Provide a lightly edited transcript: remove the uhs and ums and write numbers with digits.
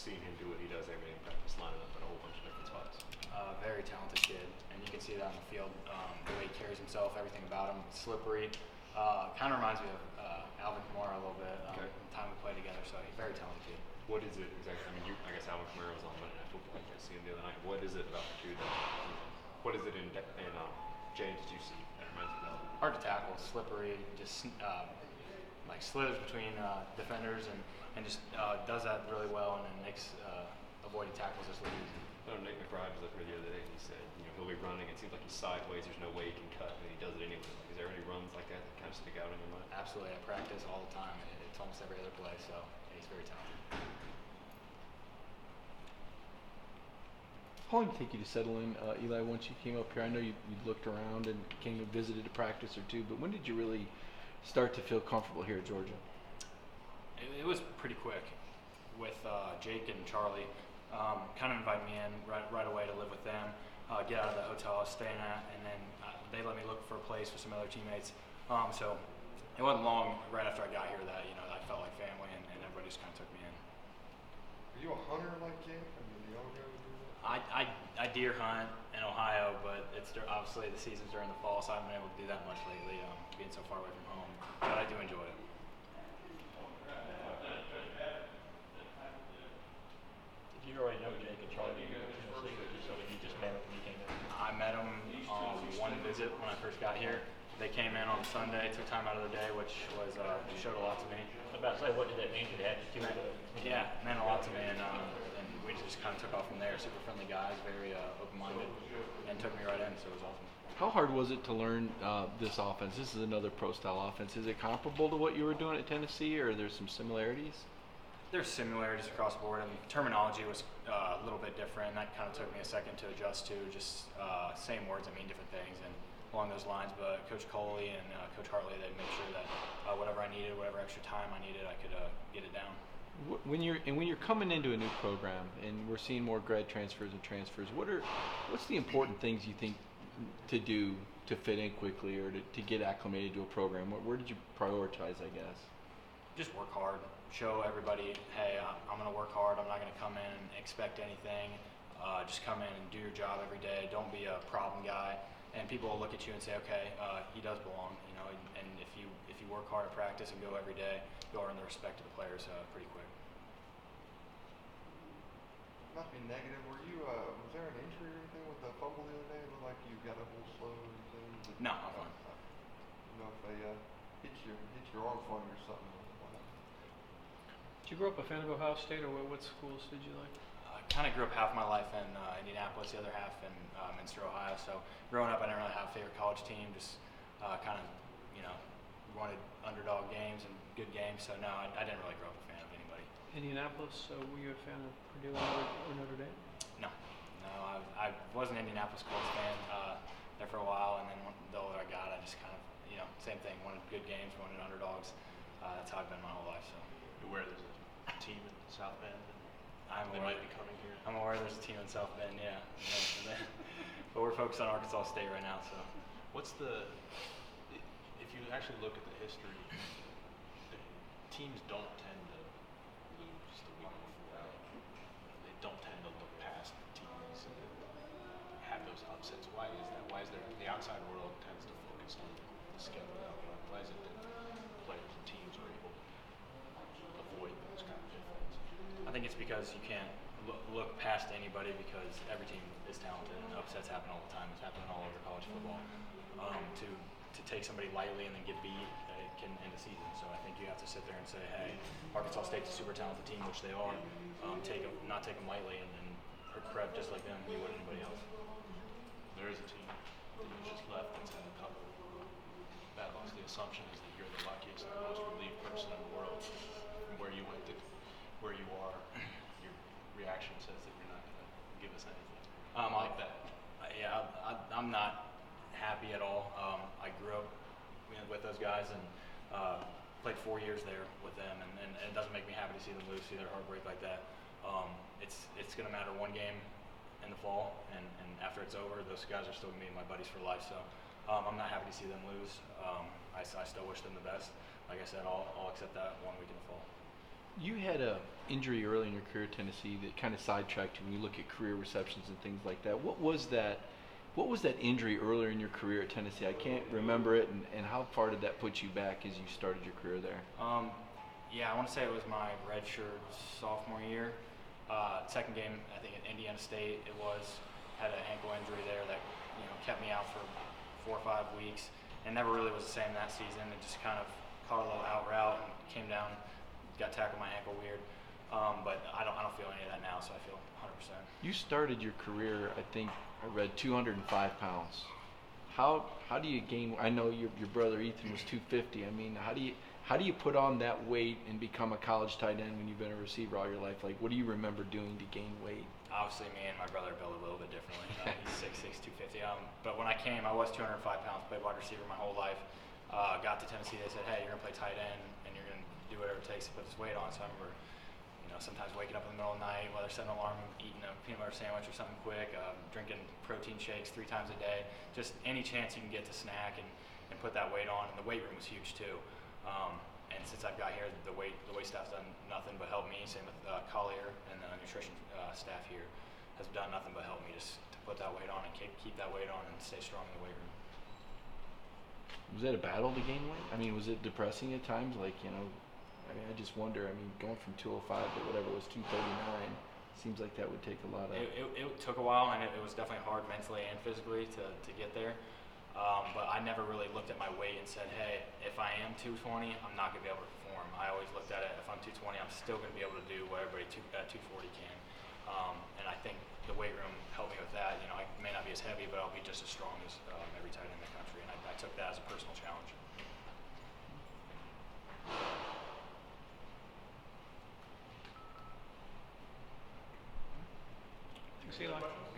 seeing him do what he does every day in practice, lining up in a whole bunch of different spots? Very talented kid, and you can see that on the field. The way he carries himself, everything about him, slippery. Kind of reminds me of Alvin Kamara a little bit. Okay. The time we played together, so he's a very talented kid. What is it exactly? I mean, I guess Alvin Kamara was on Monday Night Football. You guys see him the other night. What is it about the two that? What is it in James that you see that reminds you of that? Hard to tackle, slippery, just like slithers between defenders and just does that really well, and then makes avoiding tackles just look easy. I know Nick McBride was up here the other day and he said, he'll be running, it seems like he's sideways, there's no way he can cut, and he does it anyway. Like, is there any runs like that that kind of stick out in your mind? Absolutely, I practice all the time. It's almost every other play, so yeah, he's very talented. How long did it take you to settle in, Eli, once you came up here? I know you looked around and came and visited a practice or two, but when did you really start to feel comfortable here at Georgia? It was pretty quick with Jake and Charlie. Kind of invited me in right away to live with them, get out of the hotel I was staying at, and then they let me look for a place with some other teammates. So it wasn't long right after I got here that I felt like family, and everybody just kind of took me in. Are you a hunter like Jake? I mean, do y'all go do that? I deer hunt in Ohio, but it's obviously the season's during the fall, so I haven't been able to do that much lately, being so far away from home. But I do enjoy it. Did you already know Jake and Charlie in Tennessee, or just so you just met them when you came in? I met them on one visit when I first got here. They came in on Sunday, took time out of their day, which was showed a lot to me. I was about to say, what did that mean to the attitude? Yeah, it meant a lot to me, and we just kind of took off from there. Super friendly guys, very open-minded, and took me right in, so it was awesome. How hard was it to learn this offense? This is another pro-style offense. Is it comparable to what you were doing at Tennessee, or are there some similarities? There's similarities across the board. I mean, terminology was a little bit different. That kind of took me a second to adjust to. Just same words that mean different things, and along those lines. But Coach Coley and Coach Hartley, they'd make sure that whatever I needed, whatever extra time I needed, I could get it down. When you're coming into a new program, and we're seeing more grad transfers and transfers, what's the important things you think to do to fit in quickly or to get acclimated to a program? Where did you prioritize, I guess? Just work hard. Show everybody, hey, I'm going to work hard. I'm not going to come in and expect anything. Just come in and do your job every day. Don't be a problem guy. And people will look at you and say, okay, he does belong. And if you work hard at practice and go every day, you'll earn the respect of the players pretty quick. Not to be negative, was there an injury or anything with the fumble the other day? It looked like you got a little slow or anything. No, I'm fine. If they hit your arm funny or something. Did you grow up a fan of Ohio State, or what schools did you like? I kind of grew up half my life in Indianapolis, the other half in Minster, Ohio. So growing up, I didn't really have a favorite college team. Just kind of, wanted underdog games and good games. So no, I didn't really grow up a fan of anybody. Indianapolis. So were you a fan of Purdue or Notre Dame? No, I was an Indianapolis Colts fan there for a while, and then the older I got, I just kind of, same thing. Wanted good games, wanted underdogs. That's how I've been my whole life. So. You're aware there's a team in South Bend, and they might be coming here. I'm aware there's a team in South Bend, yeah. But we're focused on Arkansas State right now. So, If you actually look at the history, the teams don't tend to lose the week before. They don't tend to look past teams and have those upsets. Why is that? Why is there the outside world tends to focus on the schedule? Why is it that players and teams are able to avoid those kind of pitfalls? I think it's because you can't look past anybody because every team is talented and upsets happen all the time. It's happening all over college football. To take somebody lightly and then get beat, it can end the season. So I think you have to sit there and say, hey, Arkansas State's a super talented team, which they are. Not take them lightly and prep just like them you would anybody else. There is a team that just left that's had a couple bad losses. The assumption is that you're the luckiest and most relieved person in the world from where you went to where you are. Your reaction says that you're not going to give us anything like that. Yeah, I'm not happy at all. I grew up with those guys and played 4 years there with them, and it doesn't make me happy to see them lose, see their heartbreak like that. It's going to matter one game in the fall, and after it's over, those guys are still going to be my buddies for life. So I'm not happy to see them lose. I still wish them the best. Like I said, I'll accept that 1 week in the fall. You had a injury early in your career at Tennessee that kind of sidetracked you when you look at career receptions and things like that. What was that? What was that injury earlier in your career at Tennessee? I can't remember it, and how far did that put you back as you started your career there? Yeah, I want to say it was my redshirt sophomore year. Second game, I think at Indiana State, it was had an ankle injury there that kept me out for 4 or 5 weeks, and never really was the same that season. It just kind of caught a little out route and came down, got tackled my ankle weird. But I don't feel any of that now, so I feel 100%. You started your career, I think I read 205 pounds. How do you gain? I know your brother Ethan was 250. I mean, how do you put on that weight and become a college tight end when you've been a receiver all your life? Like, what do you remember doing to gain weight? Obviously, me and my brother are built a little bit differently. He's 6'6", 250. But when I came, I was 205 pounds, played wide receiver my whole life. Got to Tennessee, they said, hey, you're going to play tight end, and you're going to do whatever it takes to put this weight on. So I remember sometimes waking up in the middle of the night, whether setting an alarm, eating a peanut butter sandwich or something quick, drinking protein shakes 3 times a day, just any chance you can get to snack and put that weight on. And the weight room was huge too. And since I've got here, the weight staff's done nothing but help me. Same with Collier and the nutrition staff here has done nothing but help me just to put that weight on and keep that weight on and stay strong in the weight room. Was it a battle to gain weight? I mean, was it depressing at times? Like, I just wonder. I mean, going from 205 to whatever it was 239 seems like that would take a lot of. It took a while, and it was definitely hard mentally and physically to get there. But I never really looked at my weight and said, hey, if I am 220, I'm not going to be able to perform. I always looked at it, if I'm 220, I'm still going to be able to do what everybody at 240 can. And I think the weight room helped me with that. I may not be as heavy, but I'll be just as strong as every tight end in the country. And I took that as a personal challenge. Thanks, Eli.